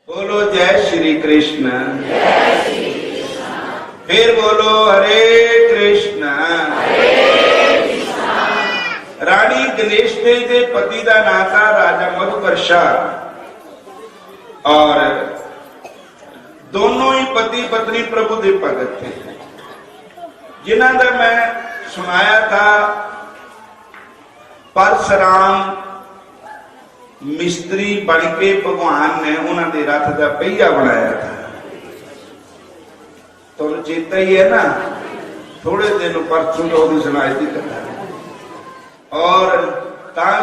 बोलो जय श्री कृष्ण। फिर बोलो हरे कृष्ण। रानी गणेश देव के पति का नाम था राजा मधुकर्षा और दोनों ही पति पत्नी प्रभु के भगत थे, जिन्हां दा मैं सुनाया था। परशुराम मिस्त्री बन के भगवान ने उन्होंने रथ का पहिया बनाया था। तो चेता ही है ना, थोड़े दिन परसों तो सुनाई थी कथा। और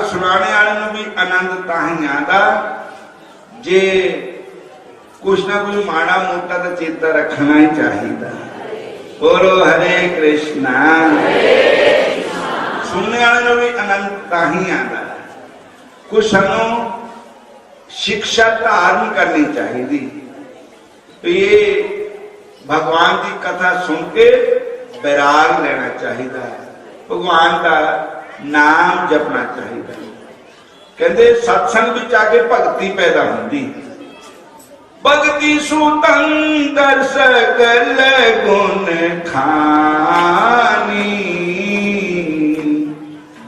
सुनाने वाले भी आनंद ताही आता जे कुछ ना कुछ माड़ा मोटा तो चेता रखना ही चाहिए। बोलो हरे कृष्णा। सुनने वाले भी आनंद ताही आता। कुछ सानू शिक्षा धारण करनी चाहिए। तो ये भगवान की कथा सुन के बैराग लेना चाहिए, भगवान का नाम जपना चाहिए। कहते सत्संग में जाके भगती पैदा होती। भगति सुतंदर सकल गुण खानी,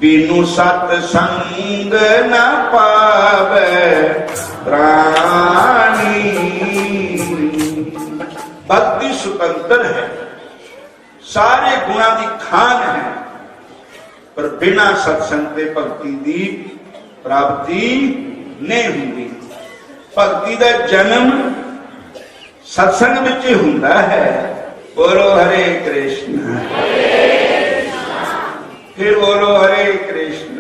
बिनु सत्संग न पावे प्राणी। भक्ति स्वतंत्र है, सारे गुणा की खान है, पर बिना सत्संग के भक्ति की प्राप्ति नहीं होती। भक्ति का जन्म सत्संग में ही होता है। बोलो हरे कृष्ण। फिर बोलो हरे कृष्ण।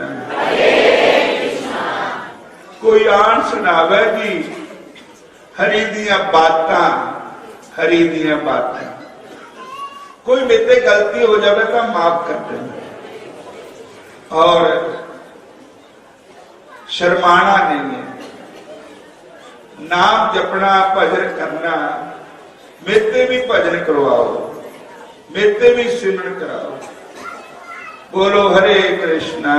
कोई आन सुनावे कि हरि दियां बातां, हरि दियां बातां। कोई मेरे गलती हो जाए तो माफ कर देना और शर्माना नहीं है। नाम जपना, भजन करना, मेरे भी भजन करवाओ, मेरे भी सिमरन कराओ। बोलो हरे कृष्णा।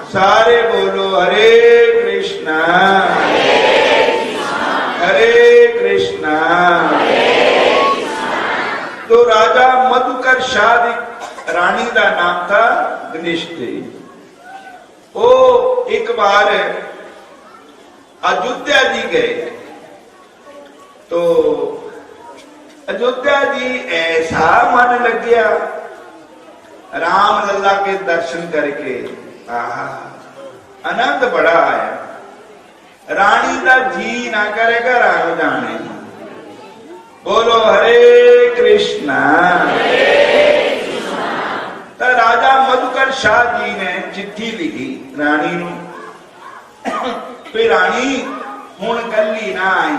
सारे बोलो हरे कृष्णा, हरे कृष्णा। तो राजा मधुकर्षा की रानी का नाम था गणेश देव। वो एक बार अयोध्या जी गए तो अयोध्या जी ऐसा मन लग गया राम लल्ला के दर्शन करके। आहा, आनंद बड़ा आया। रानी का जी ना करेगा राम जाने। बोलो हरे कृष्णा। तो राजा मधुकर्षा जी ने चिट्ठी लिखी रानी नू, रानी हुण कली ना आई,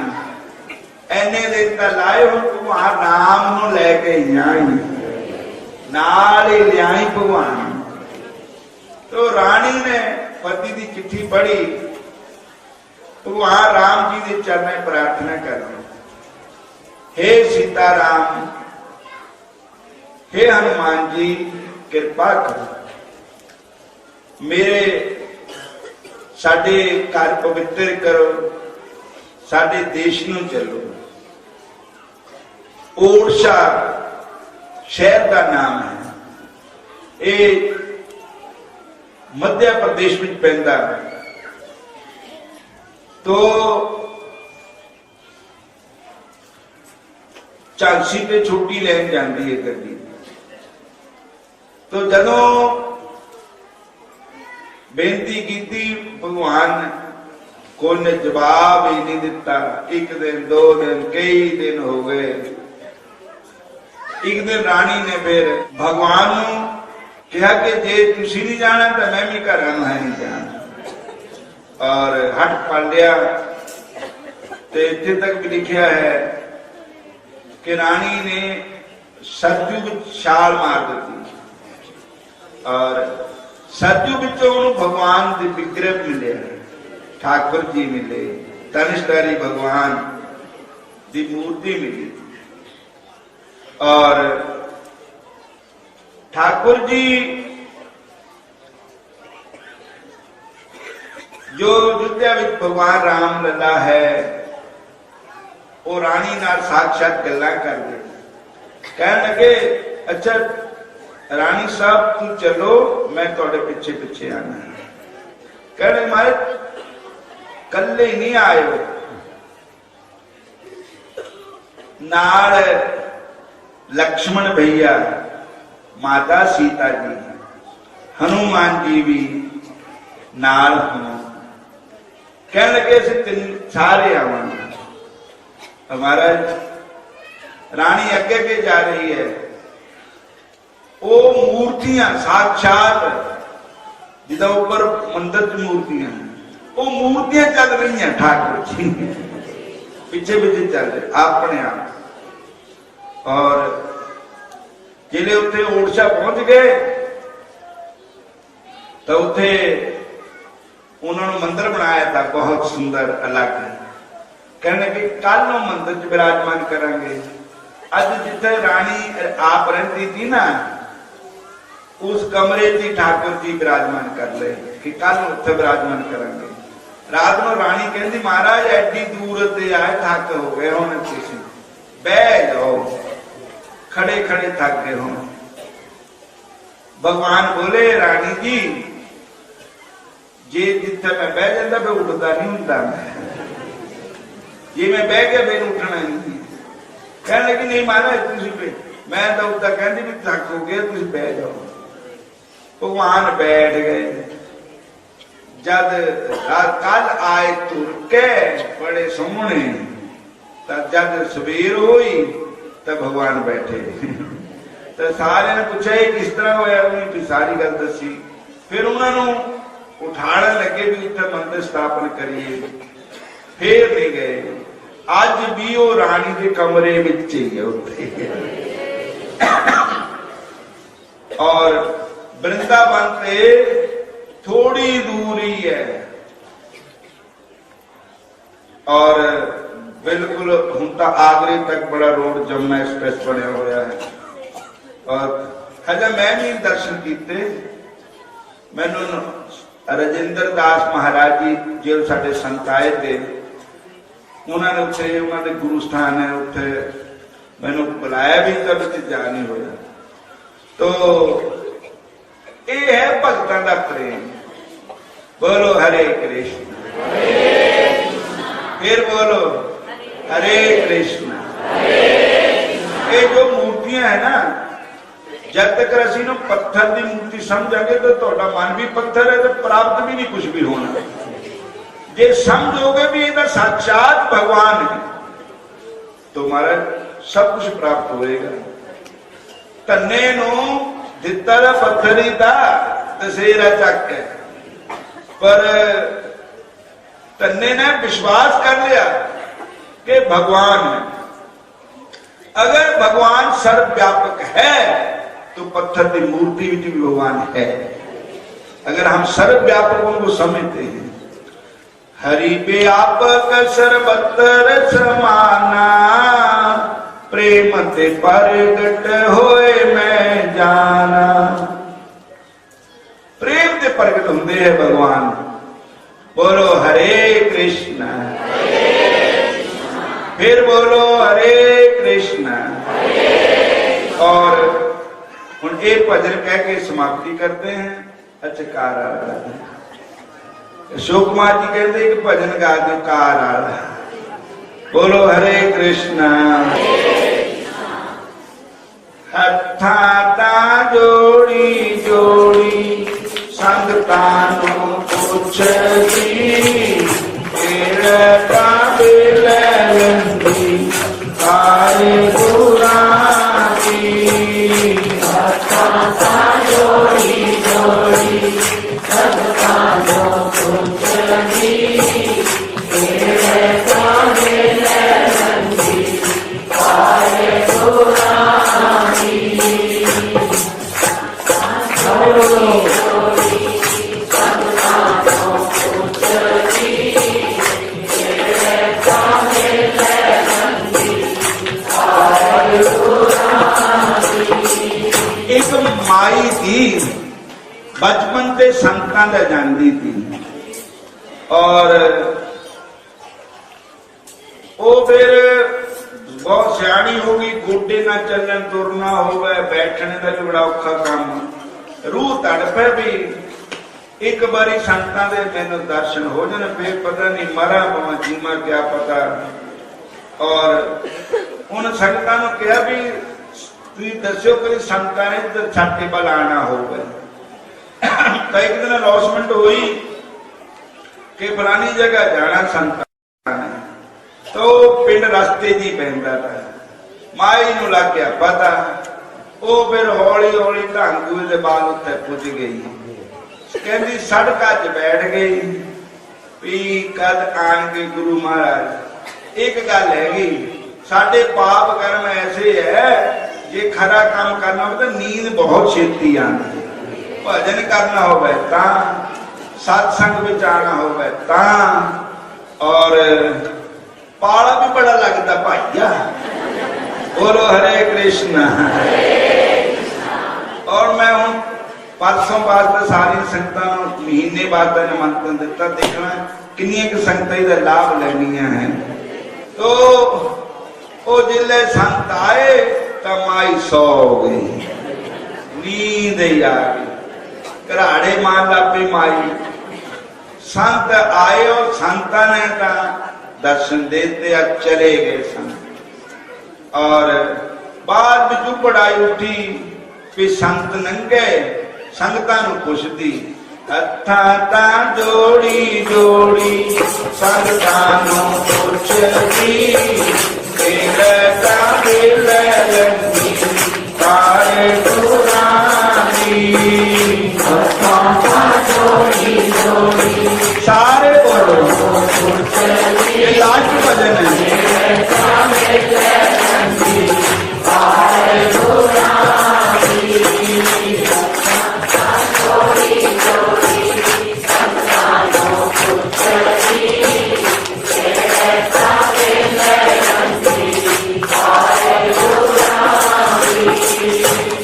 एने दिन तो लाए हूं तू राम नू लैके आई, नाल ही लियाई भगवान। तो रानी ने पति की चिट्ठी पढ़ी, भगवान राम जी के चरण प्रार्थना कर दी, हे सीताराम, हे हनुमान जी, कृपा करो, मेरे साडे घर पवित्र करो, साडे देश नू चलो। ओरछा शहर का नाम है, ये मध्य प्रदेश में पैंदा है। तो झांसी पे छुट्टी लैन जाती है गड्डी। तो जदों बेनती की भगवान को ने जवाब ही नहीं दिता। एक दिन, दो दिन, कई दिन हो गए। एक दिन रानी ने फिर भगवान नू कहा कि जे तुसी नहीं जाना तो मैं भी घर है नहीं जाना। और हट पड़ लिया। तो इतने तक भी लिखा है कि रानी ने सरजू छाल मार दी और सरजू बिचों भगवान के विग्रह मिले, ठाकुर जी मिले, तनिष्ठारी भगवान की मूर्ति मिली। और ठाकुर जी जो अयोध्या में भगवान राम लला है वो रानी नाल साक्षात गल्लां करदे कहण लगे अच्छा रानी साहब तू चलो मैं तुहाडे पिछे पिछे आना कहने मारे कल्ले नहीं आए नाल लक्ष्मण भैया माता सीता जी हनुमान जी भी नाल हों कहने लगे तीन सारे आवांगे हमारा रानी अगे के जा रही है वो मूर्तियां साक्षात जिदा ऊपर मंदिर की मूर्तियां वो मूर्तियां चल रही हैं ठाकुर जी पीछे पीछे चल रहे अपने आप और जिले उत्थे ओडिशा पहुंच गए तो उत्थे उन्होंने मंदिर बनाया था बहुत सुंदर अलग कहने कि कल मंदिर च विराजमान करांगे अज जिथे रानी आप रहती थी ना उस कमरे च ठाकुर जी विराजमान कर ले कि कल उत्थे विराजमान करांगे रात में रानी कहती महाराज एडी दूर ते आए थक हो गए हुण तुसीं बह जाओ खड़े खड़े थक गए हो भगवान बोले रानी जी जे जिथे मैं बह जाता मैं उठता नहीं होंदा जे मैं बह गया मैंने उठना नहीं कहने लगी नहीं महाराज तुसीं मैं तो उदा कहती भी थक हो गया तुसीं बह जाओ भगवान बैठ गए जद कल आए तुर के बड़े सोहने जद सवेर हुई तो भगवान बैठे तो सारे ने पूछा किस तरह होया उन्हें सारी गल दसी फिर उन्होंने उठाने लगे भी उत्थे मंदिर स्थापन करिए फिर नहीं गए अज भी वो रानी के कमरे विच ही है उत्थे और वृंदावन से थोड़ी दूरी है और बिल्कुल हुण तां आगरे तक बड़ा रोड जमुना एक्सप्रेस बनया होया है और हजे मैं भी दर्शन किते मैनू राजेंद्र दास महाराज जी जो साडे संत आए थे उन्होंने उत्थे उन्होंने गुरु स्थान है उत्थे मैनू बुलाया भी तब जा नहीं होया तो ये है भगतां दा प्रेम बोलो हरे कृष्ण फिर बोलो हरे कृष्ण ये जो मूर्तियां है ना जब तक असीं नूं पत्थर की मूर्ति समझांगे तो तुहाडा मन भी पत्थर है तो प्राप्त भी नहीं कुछ भी होना जे समझोगे भी ये साक्षात भगवान है तो महाराज सब कुछ प्राप्त होएगा धन्ने नूं दिता दा पत्थर ही था तसेरा चक है पर धन्ने ने विश्वास कर लिया कि भगवान है अगर भगवान सर्वव्यापक है तो पत्थर की मूर्ति भी भगवान है अगर हम सर्वव्यापकों को समझते हैं हरि व्यापक सर्वत्र समाना प्रेम ते प्रगट होए मैं जाना प्रेम ते प्रगट होंदे है भगवान बोलो हरे कृष्ण फिर बोलो हरे कृष्ण और हुण ये भजन कह के समाप्ति करते हैं अच्छा कार आ रहा है अशोक कुमार जी कहते कि भजन गा दो कार आ रहा बोलो हरे कृष्ण हत्था ता जोड़ी जोड़ी संगता नु पुछदी तेरे काबे लंदी कारे पुरानी हत्था ता जोड़ी जोड़ी संगता नु पुछदी तेरे काबे लंदी कारे पुरानी एक माई थी बचपन से संतां ले जाती थी और वो फिर बहुत सियाणी हो गई, गोडे ना चलन तुरना हो गए, बैठने का भी बड़ा औखा काम। रूह तड़ पे भी एक बारी संतां दे मैनू दर्शन हो जाने, फिर पता नहीं मरा पवा जीवा क्या पता। और उन संगतां नूं कहा भी तुसीं दस्यो कभी संतां ने इधर छाटे वाल आना होगा। तो एक दिन अनाउंसमेंट हुई कि फलानी जगह जाना संतां ने, तो पिंड रस्ते जी पैंदा था। माई नूं लग गया पता, वो फिर हौली हौली ढांगूए दे बाल उत्थे पुज गई, कहती सड़क च बैठ गई भी कद आएंगे गुरु महाराज। एक गल हैगी, साडे पाप कर्म ऐसे है, जे खरा काम करना हो तो नींद बहुत छेती आती है, भजन करना होवे तां, सत्संग विच आना होवे तां, और पाला भी बड़ा लगता भाईया। बोलो हरे कृष्णा। और मैं हूं परसों बाद सारी संगतां महीने बाद निमंत्रण दिता, देखना किन्नियां कि संगतां इहदा लाभ लैनियां हैं। तो वो जिले संत आए तो माई सौ गई, नींद आ गई, घराड़े मार लापी माई। संत आए और संतां ने दर्शन देते चले गए संत। और बाद में चुपड़ाई उठी भी संत नंगे, संगतां नूं पुछदी हत्थां तां जोड़ी जोड़ी संगतां नूं पुछदी, तेरे तां दिल लंगी तारे पुरानी। हत्थां तां जोड़ी जोड़ी सारे बोलो, ये लास्ट भजन है।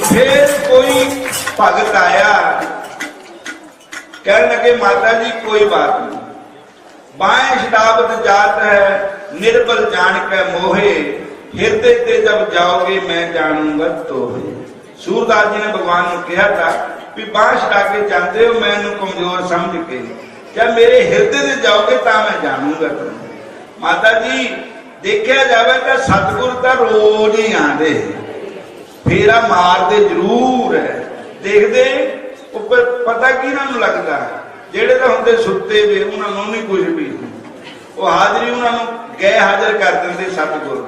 फिर कोई भगत आया, कहने लगे माता जी कोई बात नहीं, बाएं शताब्द जात है निर्बल जान के मोहे, हृदय ते जब जाओगे मैं जानूंगा तो है। सूरदास जी ने भगवान को कहा था भी बांह छड़ा के जाते हो मैनू कमजोर समझ के, जब मेरे हृदय से जाओगे तो मैं जानूंगा तुम्हें। माता जी देखा जाए तो सतगुर तो रोज ही आते, फेरा मारते जरूर है, देखते उपर पता की इन्होंने लगता, जेड़े तो होंगे सुते वे उन्होंने नहीं कुछ भी, वो हाजरी उन्होंने गए हाजिर कर देंगे सतगुर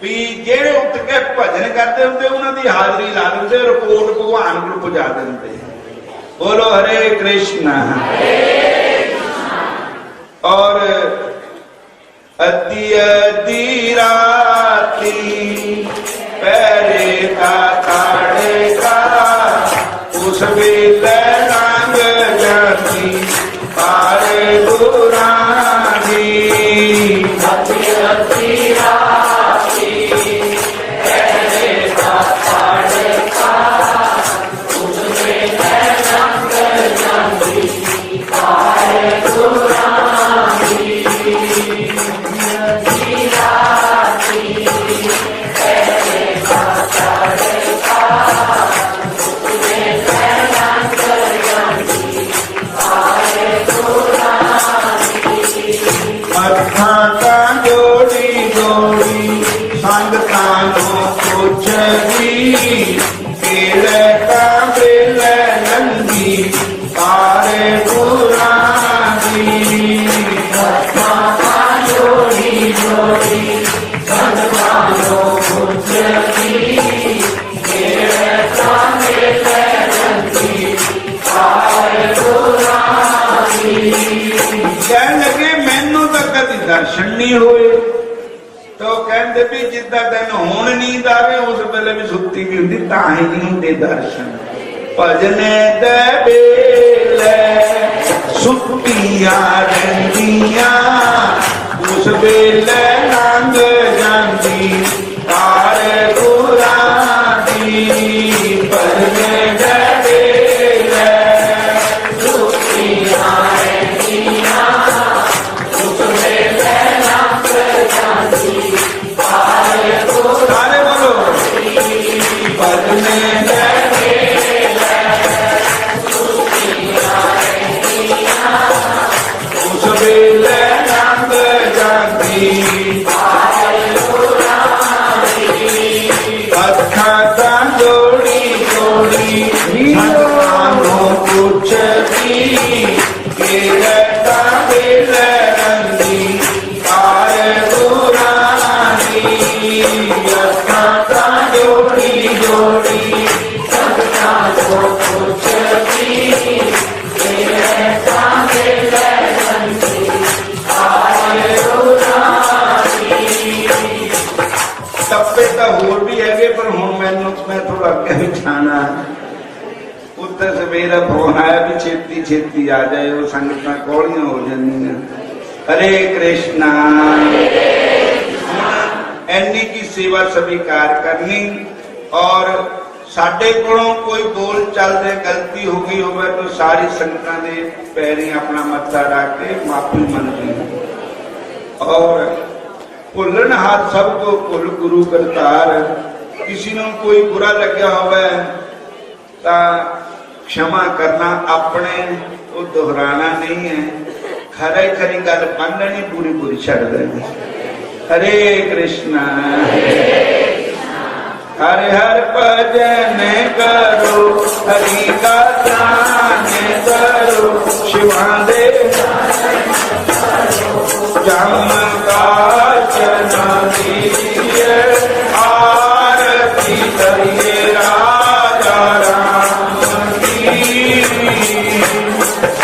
भी, जेड़े उठ के भजन करते होंगे उन्होंने हाजरी ला देंगे, रिपोर्ट भगवान को पहुंचा देंगे। बोलो हरे कृष्णा। और अति अति राती पैरे का ताड़े का उस बेले रंग जाती पारे पुरानी। अति अति राती पैरे का ताड़े का उस बेले रंग जाती पारे पुरानी। अति राती पैरे का ताड़े का हत्थां जोड़ी जोड़ी संगतां नूं पुछदी, केड़े तां बिल लंगी तारे पुरानी। हत्थां जोड़ी जोड़ी संगतां नूं पुछदी, केड़े तां बिल लंगी तारे पुरानी। कहन लगे मैनू तो कभी दर्शन नहीं हुए, तो कहते भी जिदा तेन हुण नींद आवे उस वेले भी सुती भी होंगी तां ही नहीं होंगे दर्शन। भजने दे वेले सुतियां रहिंदियां उस वेले लंघ जांदी तारे पुरानी। भजने दे वेले सुतियां रहिंदियां मेरा फोन आया भी छेती छेती आ जाए, वो संगत कौलियां हो जानियां। हरे कृष्णा। एनी की सेवा स्वीकार करनी और साडे कोलों कोई बोल चलते गलती हो गई होवे तो सारी संगतां दे पैरी अपना मत्था रख के माफी मंगनी और भुलन हाथ सब को भुल गुरु करतार। किसी को कोई बुरा लग्या होवे ता क्षमा करना, अपने वो दोहराना नहीं है। खरी खरी गल बननी, पूरी पूरी छड़ देनी। हरे कृष्णा। हरे हर भजन करो, हरि का ध्यान करो, शिवा दे जम का चना दीजिए, आरती करिए राजा राम की।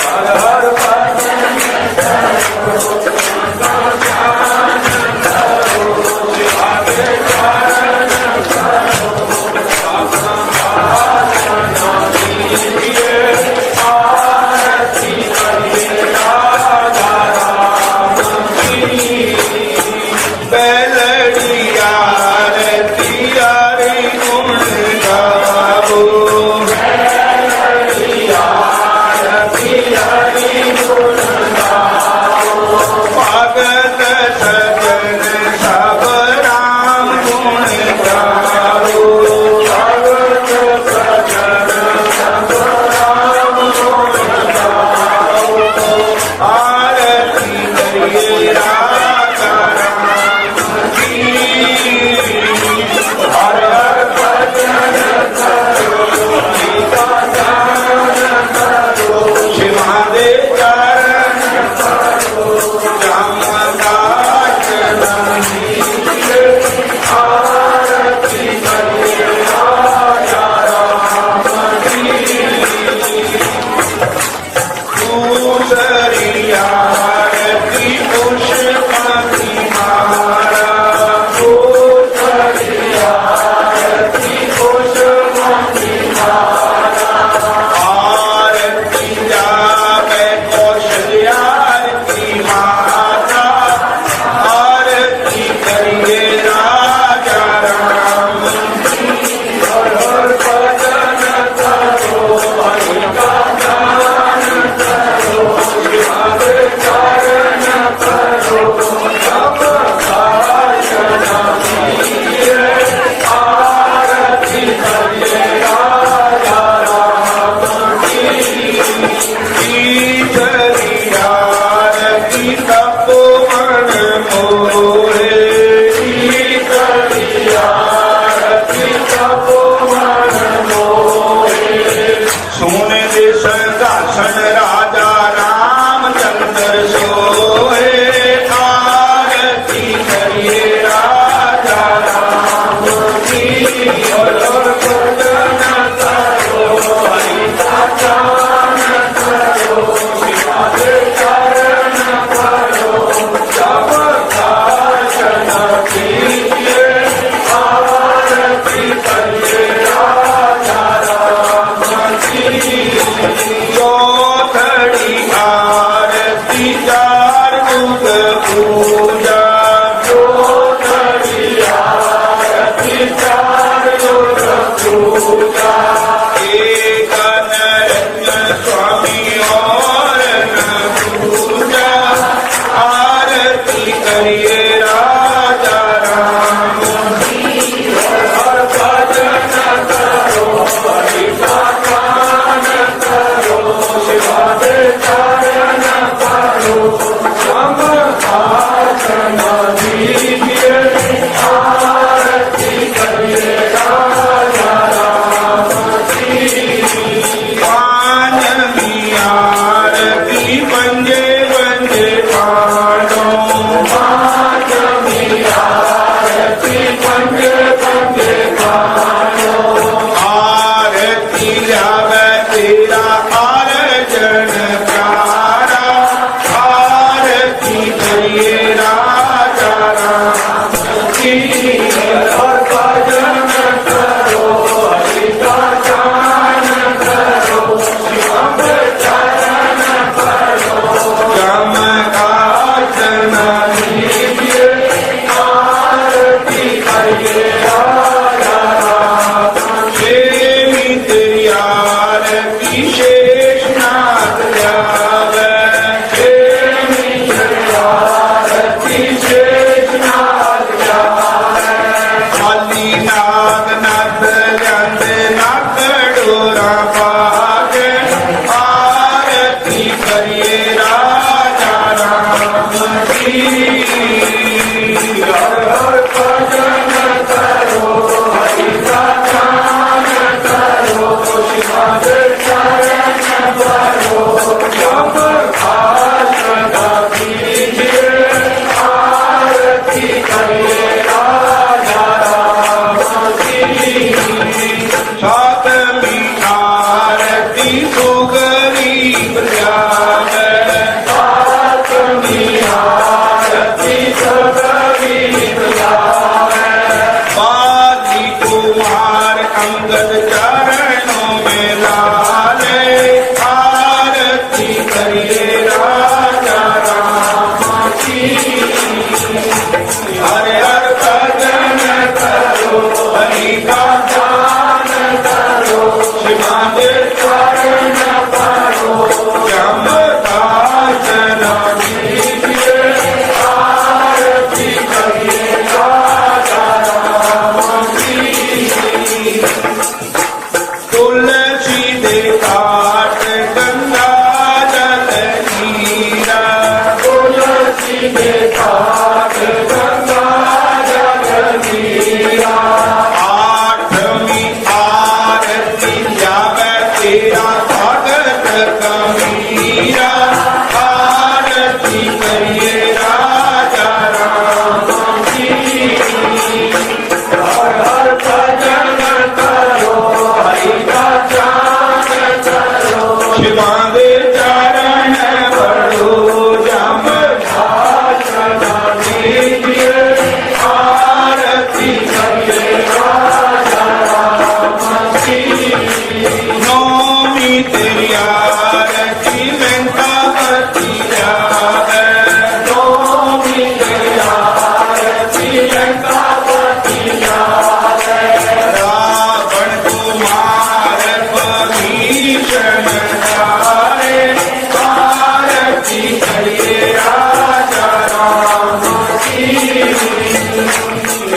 हर हर भजन करो, ध्यान करो, शिवा दे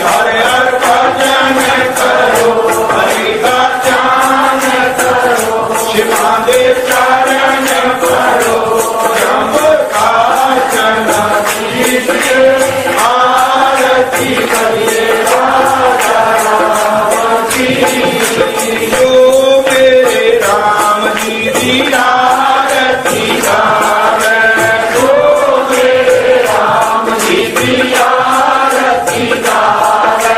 हरे हर भजन करो, हरि का ध्यान करो, शिवा दे चरण करो, ब्रह्म का चरण कीजिए, आरती करिए राजा राम की। जो मेरे राम जी की आरती गावे, जो मेरे राम जी की आरती गावे,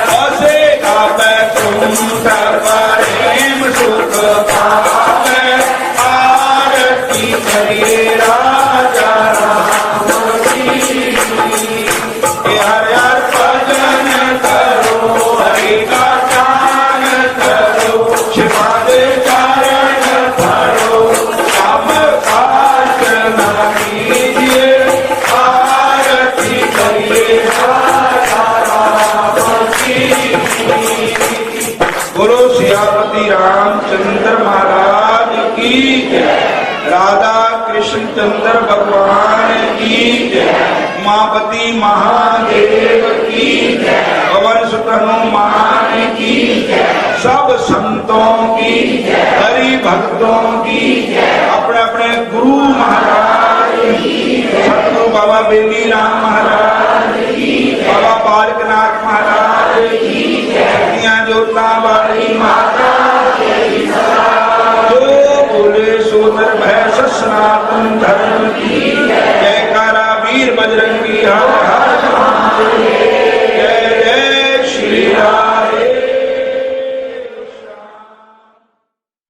बसेगा वैकुंठ प्रेम सुख पावे, आरती करिए राजा राम की। हर हर भजन करो, हरि का ध्यान करो, शिवा दे चरण धरो, राम का चरण कीजिए, आरती करिए राजा राम की। गुरु सियापति रामचंद्र महाराज की जय, राधा कृष्ण चंद्र भगवान की जय, उमापति महादेव की जय, पवन सुत हनुमान की जय, सब संतों की जय, हरि भक्तों की जय, अपने अपने गुरु महाराज की जय, सतगुरु बाबा बेली राम महाराज की जय, बाबा बालकनाथ महाराज की जय, जोता वाली माता जो बोले सो निर्भय सनातन धर्म